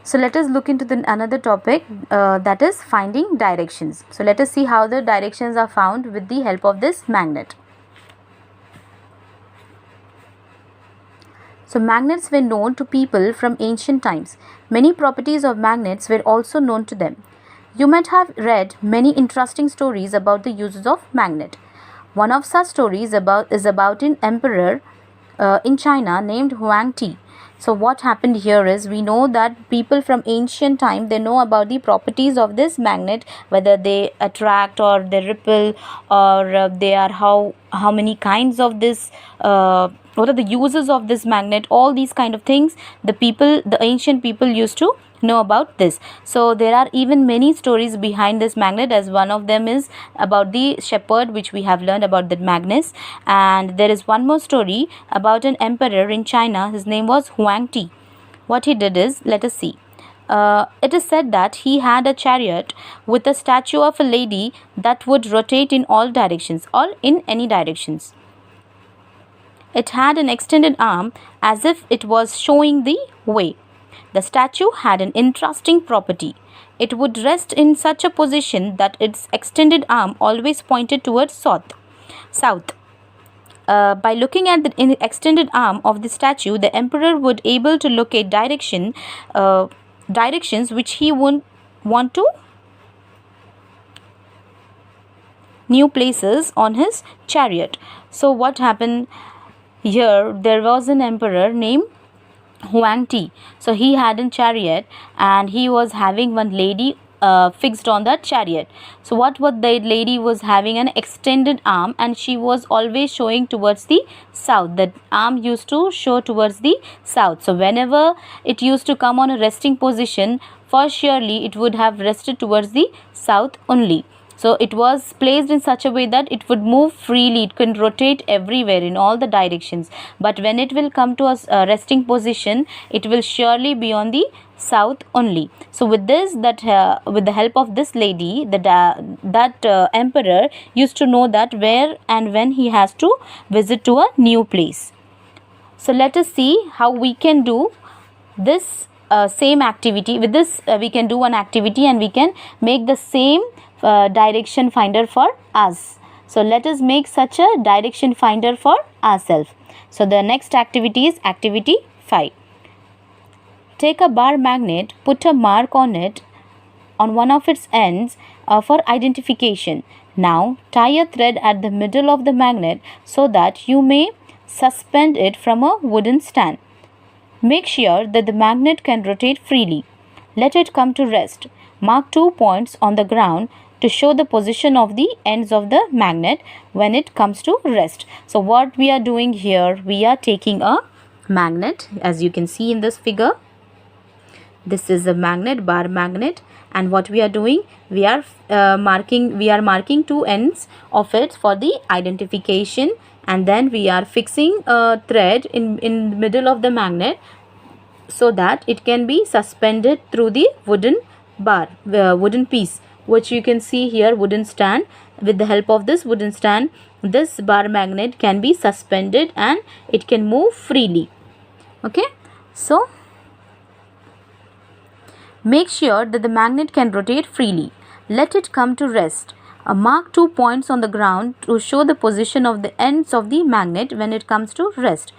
So let us look into another topic, that is finding directions. So let us see how the directions are found with the help of this magnet. So magnets were known to people from ancient times. Many properties of magnets were also known to them. You might have read many interesting stories about the uses of magnet. One of such stories is about an emperor in China named Huang Ti. So what happened here is, we know that people from ancient time, they know about the properties of this magnet, whether they attract or they repel, or they are how many kinds of this, what are the uses of this magnet, all these kind of things the ancient people used to know about this. So there are even many stories behind this magnet, as one of them is about the shepherd, which we have learned about the Magnus. And there is one more story about an emperor in China. His name was Huang Ti. What he did is, let us see. It is said that he had a chariot with a statue of a lady that would rotate in all directions, or in any directions. It had an extended arm as if it was showing the way. The statue had an interesting property. It would rest in such a position that its extended arm always pointed towards south. By looking at the extended arm of the statue, the emperor would able to locate directions which he would want to new places on his chariot. So what happened here? There was an emperor named Huang Ti. So he had a chariot, and he was having one lady fixed on that chariot. So what the lady was having an extended arm, and she was always showing towards the south. That arm used to show towards the south. So whenever it used to come on a resting position, for surely it would have rested towards the south only. So it was placed in such a way that it would move freely. It can rotate everywhere in all the directions. But when it will come to a resting position, it will surely be on the south only. So with this, with the help of this lady, that emperor used to know that where and when he has to visit to a new place. So let us see how we can do this same activity. With this, we can do one activity, and we can make the same direction finder for us. So let us make such a direction finder for ourselves. So the next activity is activity 5. Take a bar magnet, put a mark on it on one of its ends for identification. Now tie a thread at the middle of the magnet so that you may suspend it from a wooden stand. Make sure that the magnet can rotate freely. Let it come to rest. Mark 2 points on the ground to show the position of the ends of the magnet when it comes to rest. So what we are doing here, we are taking a magnet, as you can see in this figure. This is a magnet, bar magnet, and what we are doing, we are marking 2 ends of it for the identification, and then we are fixing a thread in the middle of the magnet so that it can be suspended through the wooden bar, wooden piece, which you can see here, wooden stand. With the help of this wooden stand, this bar magnet can be suspended and it can move freely. Okay, so make sure that the magnet can rotate freely. Let it come to rest. Mark 2 points on the ground to show the position of the ends of the magnet when it comes to rest.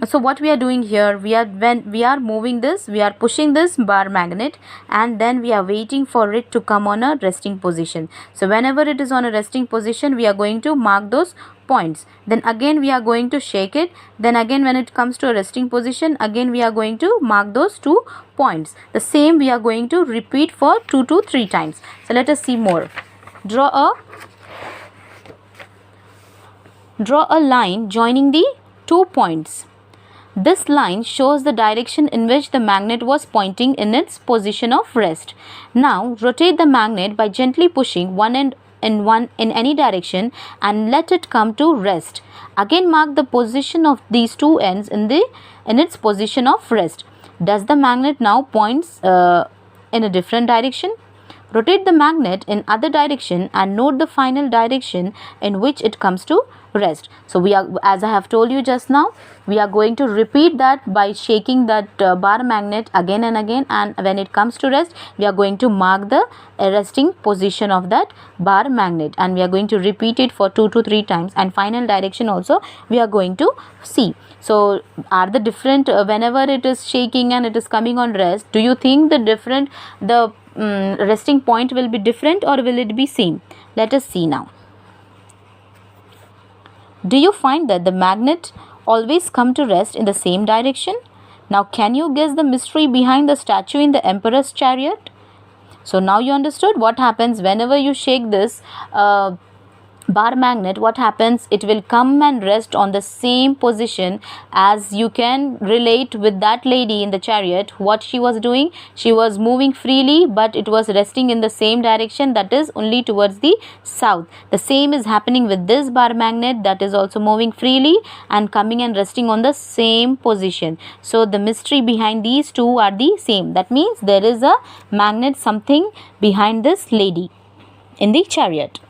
So what we are doing here, when we are moving this, we are pushing this bar magnet, and then we are waiting for it to come on a resting position. So whenever it is on a resting position, we are going to mark those points. Then again we are going to shake it. Then again when it comes to a resting position, again we are going to mark those 2 points. The same we are going to repeat for 2 to 3 times. So let us see more. Draw a line joining the 2 points. This line shows the direction in which the magnet was pointing in its position of rest. Now rotate the magnet by gently pushing one end in any direction and let it come to rest. Again mark the position of these 2 ends in its position of rest. Does the magnet now points in a different direction? Rotate the magnet in other direction and note the final direction in which it comes to rest. So we are, as I have told you just now, we are going to repeat that by shaking that bar magnet again and again, and when it comes to rest, we are going to mark the resting position of that bar magnet, and we are going to repeat it for 2 to 3 times, and final direction also we are going to see. So are the different whenever it is shaking and it is coming on rest, do you think the resting point will be different or will it be same? Let us see now. Do you find that the magnet always come to rest in the same direction? Now can you guess the mystery behind the statue in the emperor's chariot? So now you understood what happens whenever you shake this bar magnet. What happens? It will come and rest on the same position, as you can relate with that lady in the chariot. What she was doing, she was moving freely, but it was resting in the same direction, that is only towards the south. The same is happening with this bar magnet, that is also moving freely and coming and resting on the same position. So the mystery behind these two are the same. That means there is a magnet, something behind this lady in the chariot.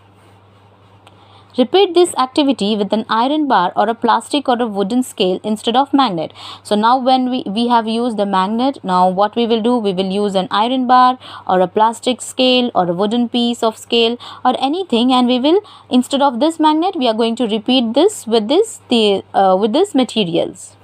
Repeat this activity with an iron bar or a plastic or a wooden scale instead of magnet. So now when we have used the magnet, now what we will do, we will use an iron bar or a plastic scale or a wooden piece of scale or anything, and we will, instead of this magnet, we are going to repeat this with this materials.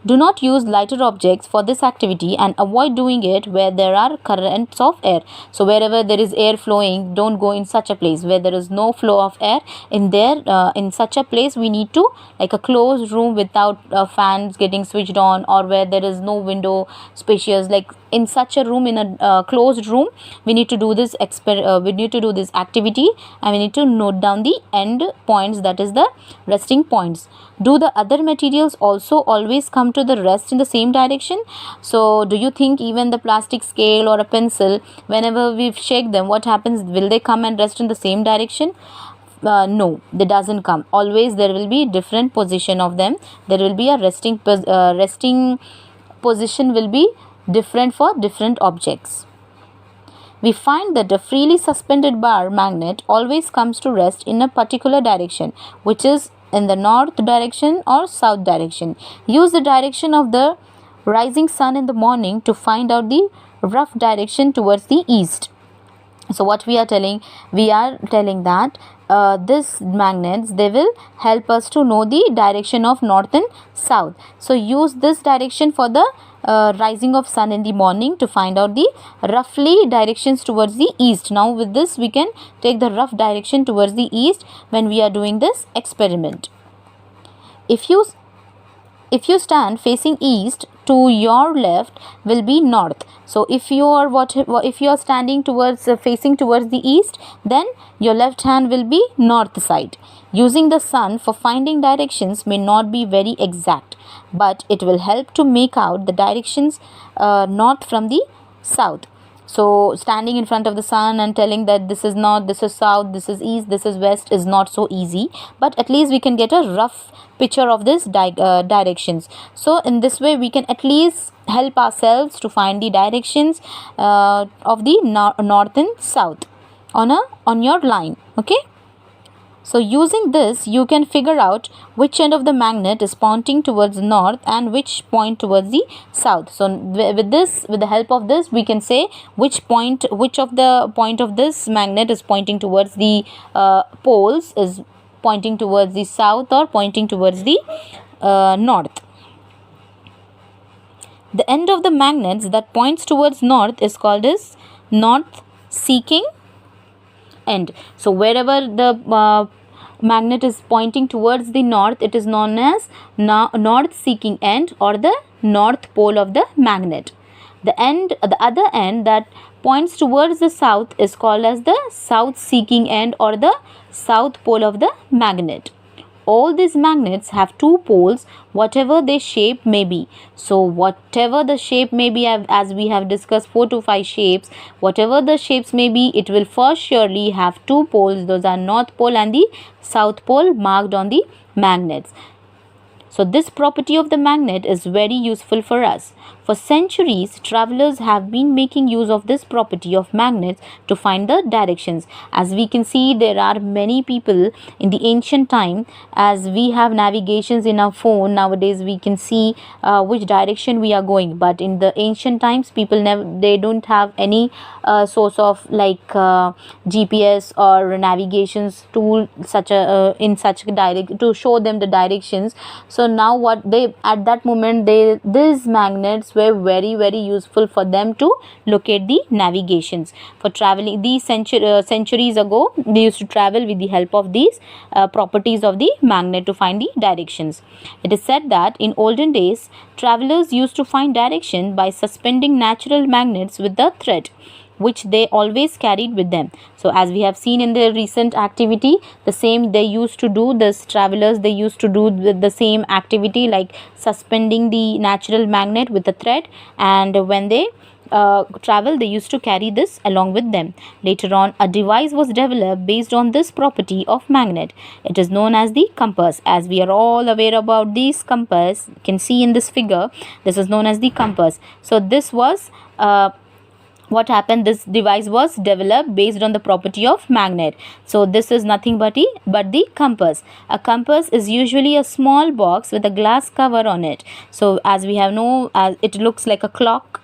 Do not use lighter objects for this activity and avoid doing it where there are currents of air. So wherever there is air flowing, don't go in such a place where there is no flow of air. In such a place, we need to, like a closed room without fans getting switched on, or where there is no window spacious, like in such a room, in a closed room, we need to do this activity, and we need to note down the end points, that is the resting points. Do the other materials also always come to the rest in the same direction? So do you think even the plastic scale or a pencil, whenever we shake them, what happens? Will they come and rest in the same direction? No, they doesn't come. Always there will be different position of them. There will be a resting position will be different for different objects. We find that a freely suspended bar magnet always comes to rest in a particular direction, which is in the north direction or south direction. Use the direction of the rising sun in the morning to find out the rough direction towards the east. So what we are telling that these magnets, they will help us to know the direction of north and south. So use this direction for the rising of sun in the morning to find out the roughly directions towards the east. Now with this, we can take the rough direction towards the east when we are doing this experiment. If you stand facing east, to your left will be north. So if you are standing towards facing towards the east, then your left hand will be north side. Using the sun for finding directions may not be very exact, but it will help to make out the directions north from the south. So standing in front of the sun and telling that this is north, this is south, this is east, this is west is not so easy, but at least we can get a rough picture of this directions. So in this way, we can at least help ourselves to find the directions of the north and south on your line. Okay. So using this, you can figure out which end of the magnet is pointing towards north and which point towards the south. So with the help of this, we can say which of the point of this magnet is pointing towards the poles, is pointing towards the south or pointing towards the north. The end of the magnets that points towards north is called as north seeking end. So wherever the magnet is pointing towards the north, it is known as north seeking end or the north pole of the magnet. The other end that points towards the south is called as the south seeking end or the south pole of the magnet. All these magnets have two poles, whatever their shape may be. So whatever the shape may be, as we have discussed 4 to 5 shapes, whatever the shapes may be, it will for surely have two poles. Those are north pole and the south pole marked on the magnets. So this property of the magnet is very useful for us. For centuries, travelers have been making use of this property of magnets to find the directions. As we can see, there are many people in the ancient time, as we have navigations in our phone nowadays, we can see which direction we are going. But in the ancient times, people they don't have any source of like GPS or navigations tool such a in such a direct to show them the directions. So now what they at that moment, these magnets were very useful for them to locate the navigations. For traveling, these centuries ago, they used to travel with the help of these properties of the magnet to find the directions. It is said that in olden days, travelers used to find direction by suspending natural magnets with the thread, which they always carried with them. So as we have seen in the recent activity, the same they used to do, this travelers, they used to do the same activity, like suspending the natural magnet with a thread, and when they travel, they used to carry this along with them. Later on, a device was developed based on this property of magnet. It is known as the compass. As we are all aware about this compass, you can see in this figure, this is known as the compass. So this was what happened, this device was developed based on the property of magnet. So this is nothing but the compass. A compass is usually a small box with a glass cover on it. So as we have know, it looks like a clock,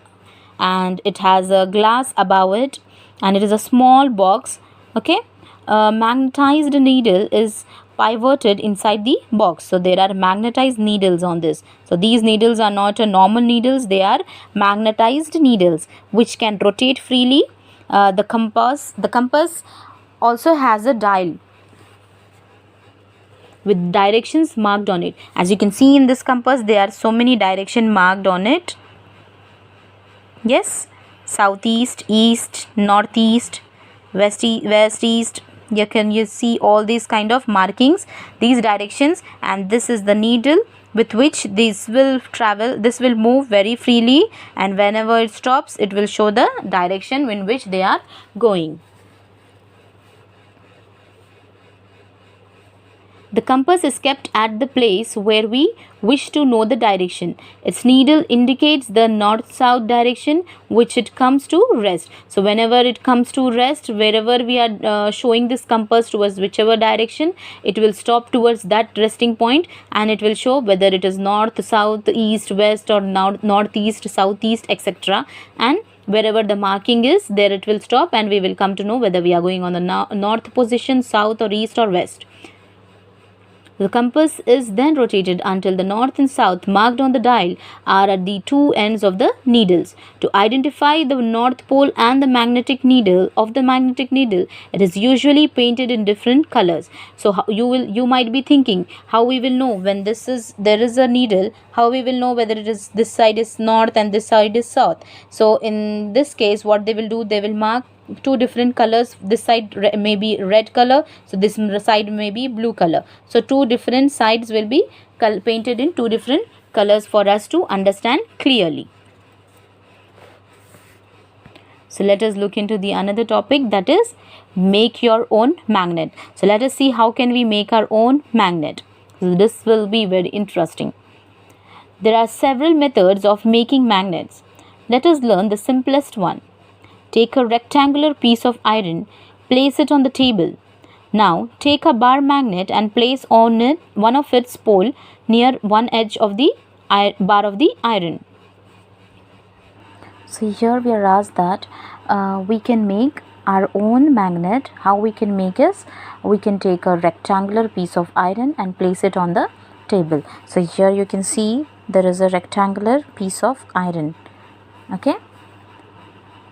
and it has a glass above it, and it is a small box. Okay, a magnetized needle is pivoted inside the box. So there are magnetized needles on this. So these needles are not a normal needles, they are magnetized needles which can rotate freely. The compass also has a dial with directions marked on it. As you can see in this compass, there are so many direction marked on it. Yes, southeast, east, northeast, west east. You see all these kind of markings, these directions, and this is the needle with which this will travel. This will move very freely, and whenever it stops, it will show the direction in which they are going. The compass is kept at the place where we wish to know the direction. Its needle indicates the north-south direction which it comes to rest. So whenever it comes to rest, wherever we are showing this compass towards whichever direction, it will stop towards that resting point, and it will show whether it is north, south, east, west, or northeast, southeast, etc. And wherever the marking is, there it will stop, and we will come to know whether we are going on the north position, south, or east, or west. The compass is then rotated until the north and south marked on the dial are at the two ends of the needles. To identify the north pole and the magnetic needle of the magnetic needle, it is usually painted in different colors. So you might be thinking, how we will know when there is a needle, how we will know whether it is this side is north and this side is south. So in this case, what they will do, they will mark two different colors. This side may be red color, so this side may be blue color. So two different sides will be painted in two different colors for us to understand clearly. So let us look into the another topic, that is make your own magnet. So let us see how can we make our own magnet. So this will be very interesting. There are several methods of making magnets. Let us learn the simplest one. Take a rectangular piece of iron, place it on the table. Now take a bar magnet and place on it one of its pole near one edge of the bar of the iron. So here we are asked that we can make our own magnet. How we can make is, we can take a rectangular piece of iron and place it on the table. So here you can see there is a rectangular piece of iron. Okay.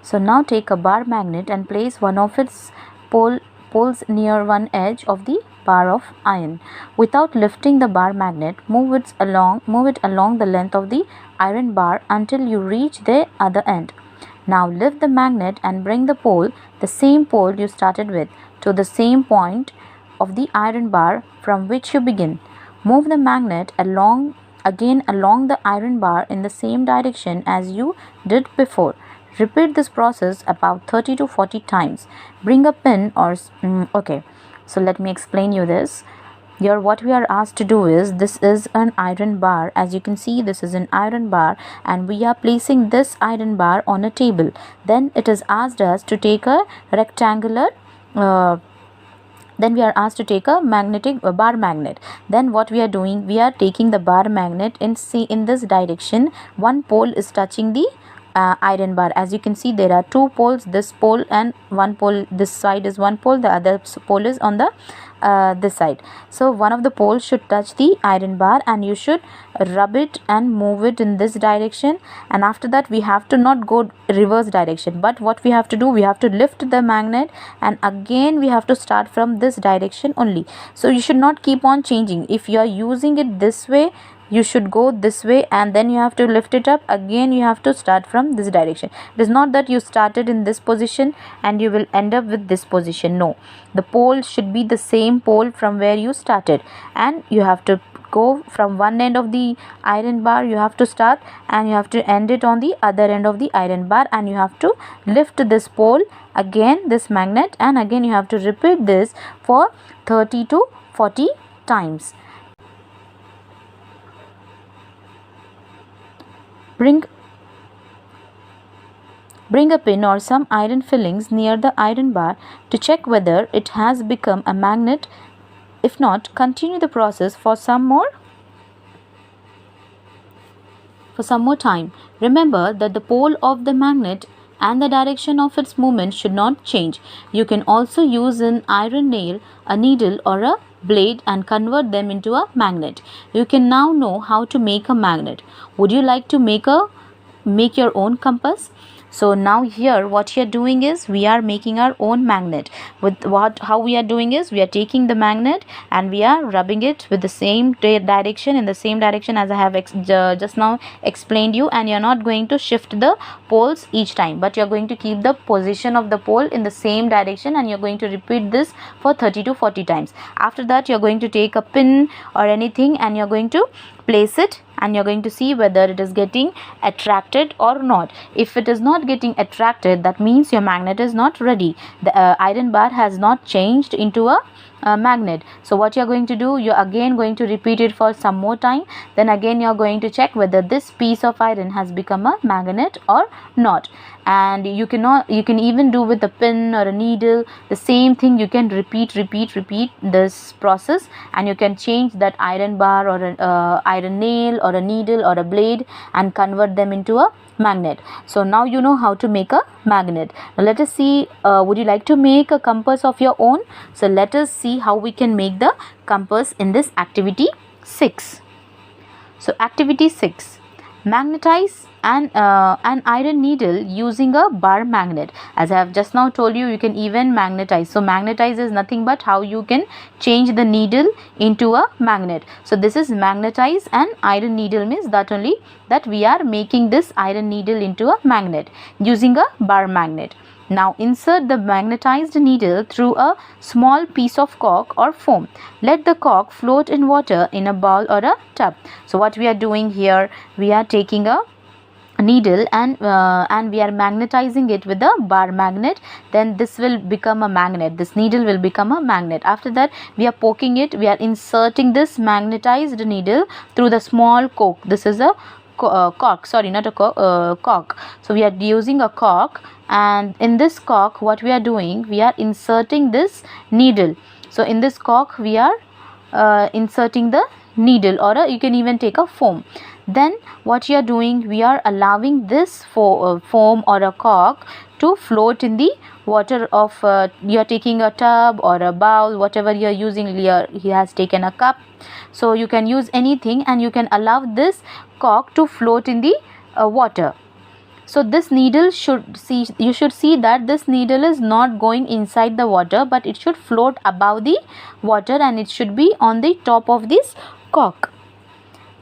So now take a bar magnet and place one of its poles near one edge of the bar of iron. Without lifting the bar magnet, move it along the length of the iron bar until you reach the other end. Now lift the magnet and bring the same pole you started with, to the same point of the iron bar from which you begin. Move the magnet along the iron bar in the same direction as you did before. Repeat this process about 30 to 40 times. Bring a pin or okay. So let me explain you this. Here what we are asked to do is, this is an iron bar. As you can see, this is an iron bar and we are placing this iron bar on a table. Then it is asked us to take a rectangular then we are asked to take a magnetic bar magnet. Then what we are doing, we are taking the bar magnet and see in this direction, one pole is touching the iron bar. As you can see, there are two poles, this pole and one pole, this side is one pole, the other pole is on the this side. So one of the poles should touch the iron bar and you should rub it and move it in this direction, and after that we have to not go reverse direction, but what we have to do, we have to lift the magnet and again we have to start from this direction only. So you should not keep on changing. If you are using it this way, you should go this way and then you have to lift it up, again you have to start from this direction. It is not that you started in this position and you will end up with this position. No, the pole should be the same pole from where you started, and you have to go from one end of the iron bar, you have to start and you have to end it on the other end of the iron bar, and you have to lift this pole, again this magnet, and again you have to repeat this for 30 to 40 times. Bring a pin or some iron fillings near the iron bar to check whether it has become a magnet. If not, continue the process for some more time. Remember that the pole of the magnet and the direction of its movement should not change. You can also use an iron nail, a needle or a blade and convert them into a magnet. You can now know how to make a magnet. Would you like to make your own compass? So now here what you are doing is, we are making our own magnet. How we are doing is, we are taking the magnet and we are rubbing it with the same direction, in the same direction as I have just now explained you, and you are not going to shift the poles each time, but you are going to keep the position of the pole in the same direction, and you are going to repeat this for 30 to 40 times. After that you are going to take a pin or anything and you are going to place it, and you're going to see whether it is getting attracted or not. If it is not getting attracted, that means your magnet is not ready. The iron bar has not changed into a magnet. So what you're going to do, you're again going to repeat it for some more time. Then again you're going to check whether this piece of iron has become a magnet or not. And you can even do with a pin or a needle, the same thing. You can repeat this process, and you can change that iron bar or an iron nail or a needle or a blade and convert them into a magnet. So now you know how to make a magnet. Now let us see, would you like to make a compass of your own? So let us see how we can make the compass in this activity 6. So activity 6, magnetize an iron needle using a bar magnet. As I have just now told you, you can even magnetize. So magnetize is nothing but how you can change the needle into a magnet. So this is magnetize an iron needle, means that only that we are making this iron needle into a magnet using a bar magnet. Now insert the magnetized needle through a small piece of cork or foam. Let the cork float in water in a bowl or a tub. So what we are doing here, we are taking a needle and we are magnetizing it with a bar magnet. Then this will become a magnet. This needle will become a magnet. After that we are poking it. We are inserting this magnetized needle through the small cork. This is a cork, sorry, not a cork. So we are using a cork, and in this cork what we are doing, we are inserting this needle. So in this cork we are inserting the needle, or you can even take a foam. Then what you are doing, we are allowing this foam or a cork to float in the water of you are taking a tub or a bowl, whatever you are using. He has taken a cup, so you can use anything, and you can allow this cork to float in the water. So this needle you should see that this needle is not going inside the water, but it should float above the water, and it should be on the top of this cork.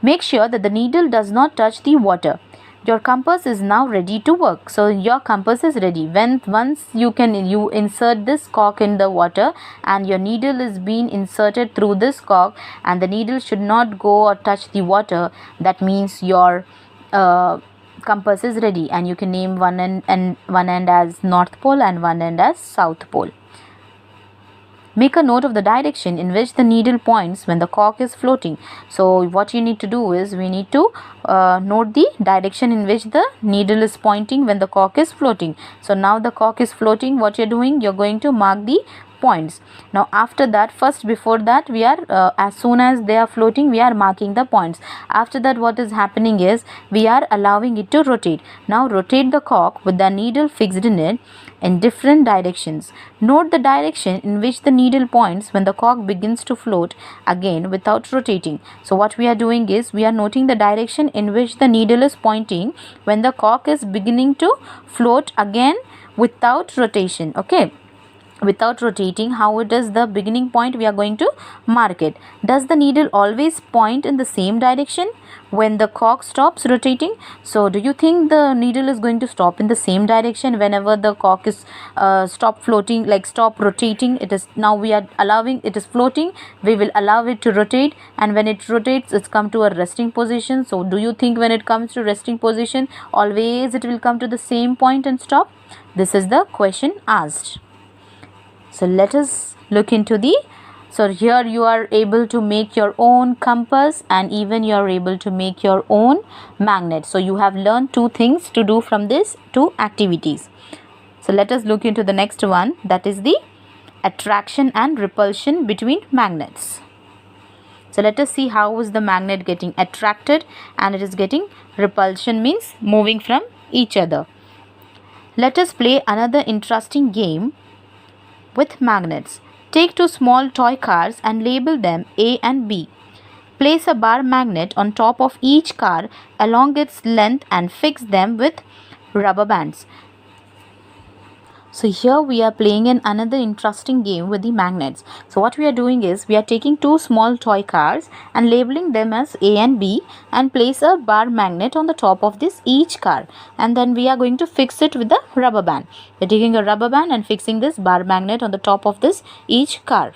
Make sure that the needle does not touch the water. Your compass is now ready to work. So your compass is ready. Once you insert this cork in the water, and your needle is being inserted through this cork, and the needle should not go or touch the water, that means your compass is ready, and you can name one end as North Pole and one end as South Pole. Make a note of the direction in which the needle points when the cork is floating. So what you need to do is we need to note the direction in which the needle is pointing when the cork is floating. So now the cork is floating. What you're doing, you're going to mark the points. Now after that, first before that, we are as soon as they are floating, we are marking the points. After that, what is happening is we are allowing it to rotate. Now rotate the cork with the needle fixed in it in different directions. Note the direction in which the needle points when the cork begins to float again without rotating. So what we are doing is we are noting the direction in which the needle is pointing when the cork is beginning to float again without rotation. Okay, without rotating. How it is the beginning point, we are going to mark it. Does the needle always point in the same direction when the cork stops rotating? So do you think the needle is going to stop in the same direction whenever the cork is stop floating, like stop rotating? It is now we are allowing it is floating, we will allow it to rotate, and when it rotates, it's come to a resting position. So do you think when it comes to resting position, always it will come to the same point and stop? This is the question asked. So let us look into so here you are able to make your own compass, and even you are able to make your own magnet. So you have learned two things to do from this two activities. So let us look into the next one, that is the attraction and repulsion between magnets. So let us see how is the magnet getting attracted and it is getting repulsion, means moving from each other. Let us play another interesting game with magnets. Take two small toy cars and label them A and B. Place a bar magnet on top of each car along its length and fix them with rubber bands. So here we are playing another interesting game with the magnets. So what we are doing is we are taking two small toy cars and labeling them as A and B, and place a bar magnet on the top of this each car, and then we are going to fix it with the rubber band. We are taking a rubber band and fixing this bar magnet on the top of this each car.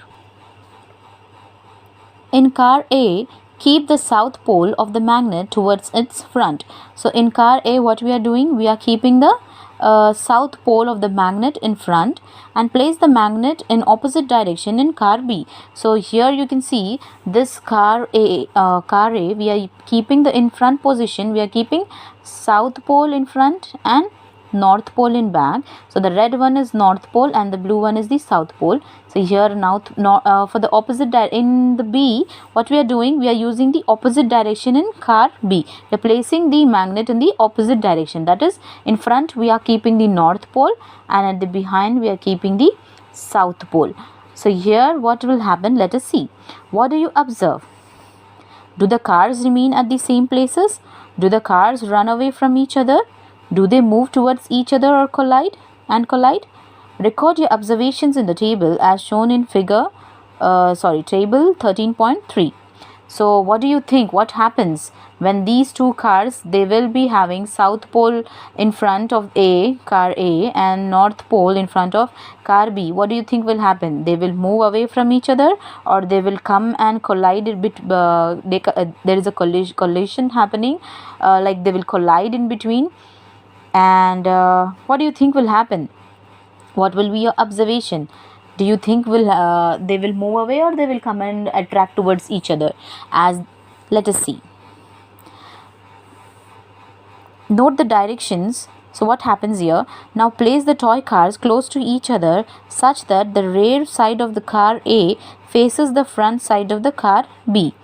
In car A, keep the south pole of the magnet towards its front. So in car A, what we are doing, we are keeping the south pole of the magnet in front, and place the magnet in opposite direction in car B. So here you can see this car A, we are keeping the in front position, we are keeping south pole in front and north pole in back. So the red one is north pole and the blue one is the south pole. So here now for the opposite in the B, what we are doing, we are using the opposite direction in car B. We are placing the magnet in the opposite direction, that is in front we are keeping the north pole, and at the behind we are keeping the south pole. So here what will happen, let us see. What do you observe? Do the cars remain at the same places? Do the cars run away from each other? Do they move towards each other or collide? Record your observations in the table as shown in table 13.3. So what do you think, what happens when these two cars, they will be having south pole in front of car A and north pole in front of car B? What do you think will happen? They will move away from each other, or they will come and collide there is a collision happening, like they will collide in between. And what do you think will happen? What will be your observation? Do you think they will move away, or they will come and attract towards each other? Let us see. Note the directions. So what happens here? Now place the toy cars close to each other such that the rear side of the car A faces the front side of the car B.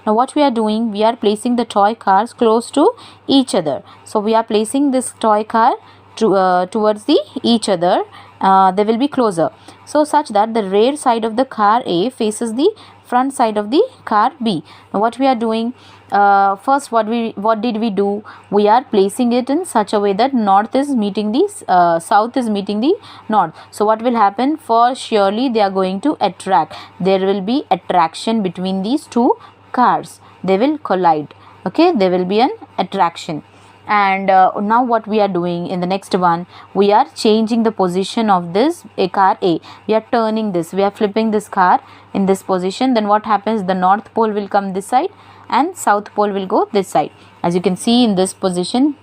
Now what we are doing, we are placing the toy cars close to each other. So we are placing this toy car towards each other. They will be closer, so such that the rear side of the car A faces the front side of the car B. Now what we are doing, first what did we do? We are placing it in such a way that north is meeting the south is meeting the north. So what will happen? For surely they are going to attract. There will be attraction between these two cars. They will collide. Okay, there will be an attraction. And now what we are doing in the next one, we are changing the position of this car A. We are turning this, we are flipping this car in this position. Then what happens? The north pole will come this side and south pole will go this side. As you can see in this position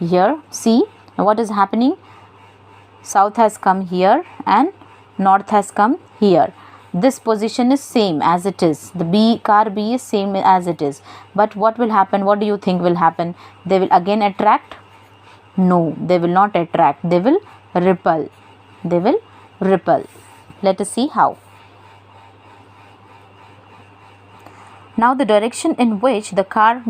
here, see what is happening? South has come here and north has come here. this position is same as it is. The car B is same as it is. But what will happen? What do you think will happen? They will again attract? No, they will not attract. They will repel. They will repel. Let us see how. Now the direction in which the car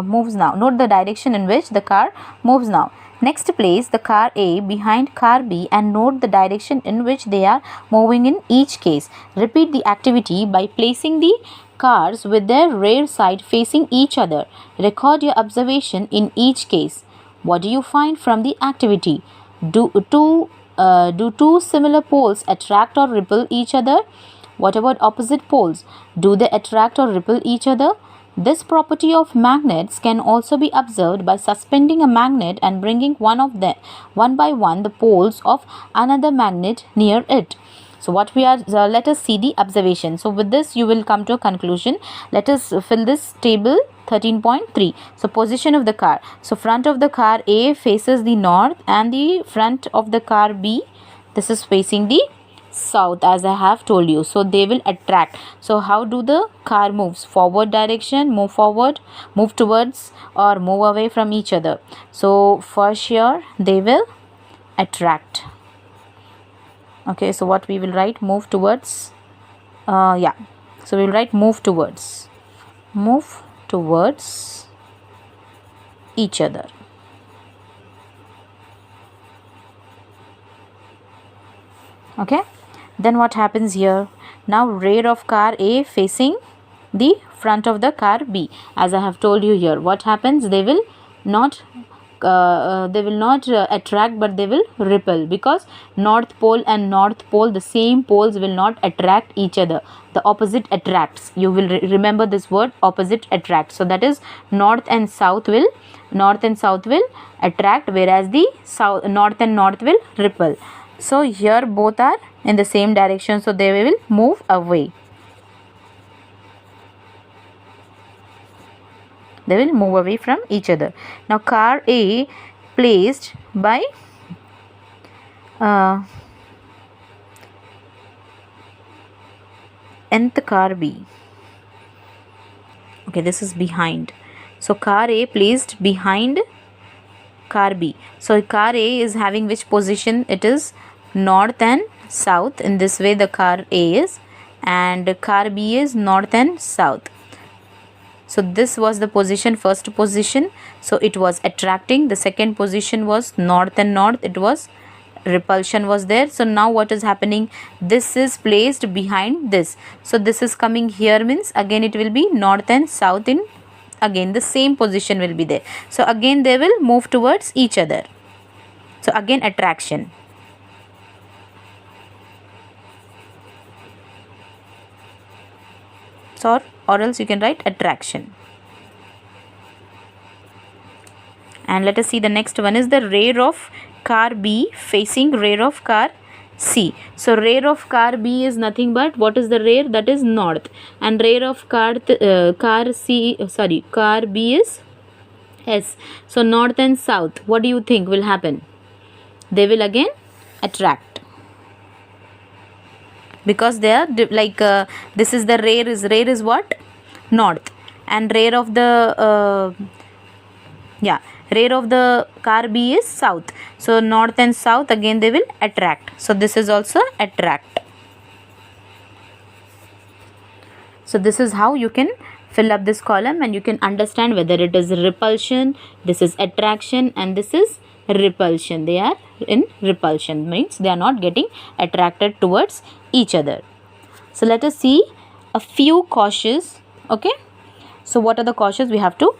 moves now. Note the direction in which the car moves now. Next, place the car A behind car B and note the direction in which they are moving in each case. Repeat the activity by placing the cars with their rear side facing each other. Record your observation in each case. What do you find from the activity? Do two similar poles attract or repel each other? What about opposite poles? Do they attract or repel each other? This property of magnets can also be observed by suspending a magnet and bringing one by one the poles of another magnet near it. So what we are, let us see the observation. So with this you will come to a conclusion. Let us fill this table 13.3. So position of the car. So front of the car A faces the north and the front of the car B, this is facing the south, as I have told you. So they will attract. So how do the car moves? Forward direction, move forward, move towards, or move away from each other. So for sure they will attract. Okay, so what we will write? Move towards. Yeah, so we will write move towards each other. Okay, then what happens here? Now rear of car A facing the front of the car B, as I have told you here. What happens? They will not attract, but they will repel, because north pole and north pole, the same poles will not attract each other. The opposite attracts. You will remember this word, opposite attract. So that is north and south will attract, whereas the north and north will repel. So here both are in the same direction, so they will move away. They will move away from each other. Now car A placed by nth car B. Okay, this is behind. So car A placed behind car B. So car A is having which position? It is north and south. In this way the car A is, and car B is north and south. So this was the position, first position. So it was attracting. The second position was north and north. It was repulsion was there. So now what is happening? This is placed behind this. So this is coming here, means again it will be north and south, in again the same position will be there. So again they will move towards each other. So again attraction. So or else you can write attraction. And let us see the next one is the rear of car B facing rear of car C. So rear of car B is nothing but, what is the rear? That is north, and rear of car B is S. So north and south, what do you think will happen? They will again attract, because they are like this is the rear is what? North, and rear of the rear of the car B is south. So north and south, again they will attract. So this is also attract. So this is how you can fill up this column, and you can understand whether it is repulsion, this is attraction, and this is repulsion. They are in repulsion, means they are not getting attracted towards each other. So let us see a few causes. Okay, so what are the causes we have to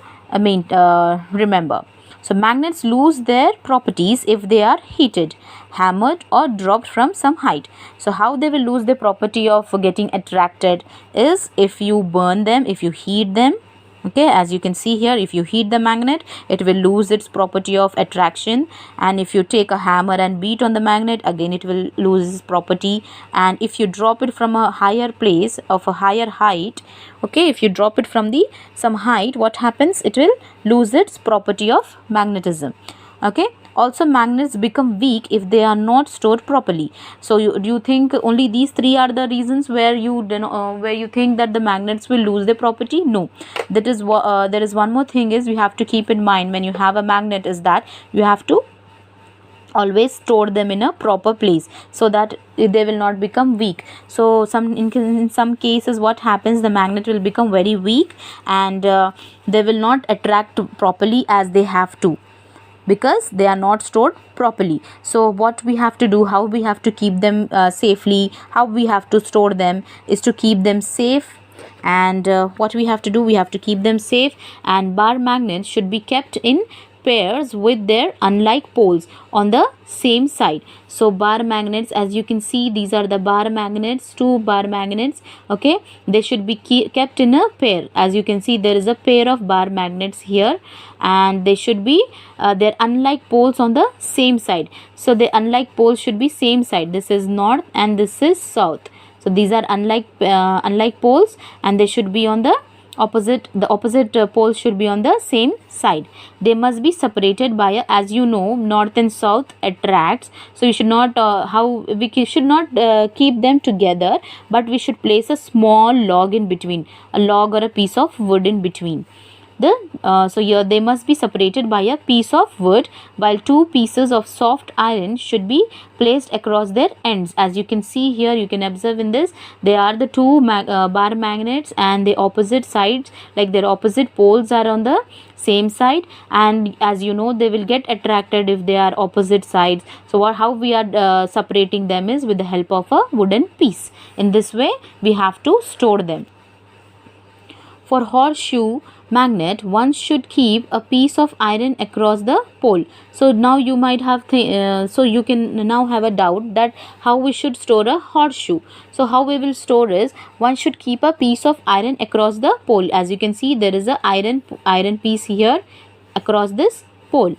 remember? So magnets lose their properties if they are heated, hammered, or dropped from some height. So how they will lose the property of getting attracted is if you burn them, if you heat them. Okay, as you can see here, if you heat the magnet, it will lose its property of attraction. And if you take a hammer and beat on the magnet, again it will lose its property. And if you drop it from a higher place of a higher height, okay, if you drop it from some height, what happens? It will lose its property of magnetism. Okay, Also, magnets become weak if they are not stored properly. So do you think only these three are the reasons where you think that the magnets will lose their property? No, that is there is one more thing is we have to keep in mind when you have a magnet, is that you have to always store them in a proper place so that they will not become weak. So in some cases what happens, the magnet will become very weak, and they will not attract properly as they have to, because they are not stored properly. So what we have to do, how we have to keep them safely, how we have to store them, is to keep them safe. And what we have to do, we have to keep them safe. And bar magnets should be kept in pairs with their unlike poles on the same side. So bar magnets, as you can see, these are the bar magnets, two bar magnets. Okay, they should be kept in a pair. As you can see, there is a pair of bar magnets here, and they should be their unlike poles on the same side. So the unlike poles should be same side. This is north and this is south. So these are unlike poles, and they should be on the opposite poles should be on the same side. They must be separated by a, as you know, north and south attracts, so you should not should not keep them together, but we should place a small log in between, a log or a piece of wood in between. So here they must be separated by a piece of wood, while two pieces of soft iron should be placed across their ends. As you can see here, you can observe in this, they are the two bar magnets, and the opposite sides, like their opposite poles, are on the same side, and as you know, they will get attracted if they are opposite sides. So how we are separating them is with the help of a wooden piece. In this way we have to store them. For horseshoe magnet, one should keep a piece of iron across the pole. So now you might have so you can now have a doubt that how we should store a horseshoe. So how we will store is, one should keep a piece of iron across the pole. As you can see, there is a iron piece here across this pole.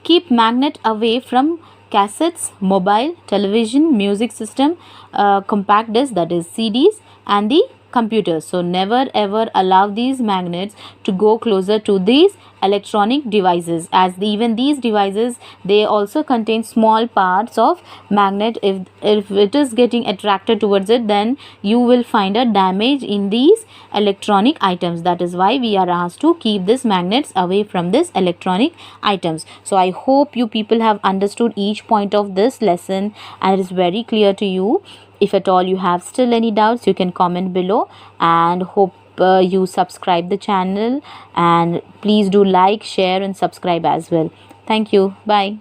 Keep magnet away from cassettes, mobile, television, music system, compact disc, that is CDs, and the computers. So never ever allow these magnets to go closer to these electronic devices, as even these devices, they also contain small parts of magnet. If it is getting attracted towards it, then you will find a damage in these electronic items. That is why we are asked to keep these magnets away from this electronic items. So I hope you people have understood each point of this lesson and it is very clear to you. If at all you have still any doubts, you can comment below, and hope you subscribe the channel, and please do like, share and subscribe as well. Thank you. Bye.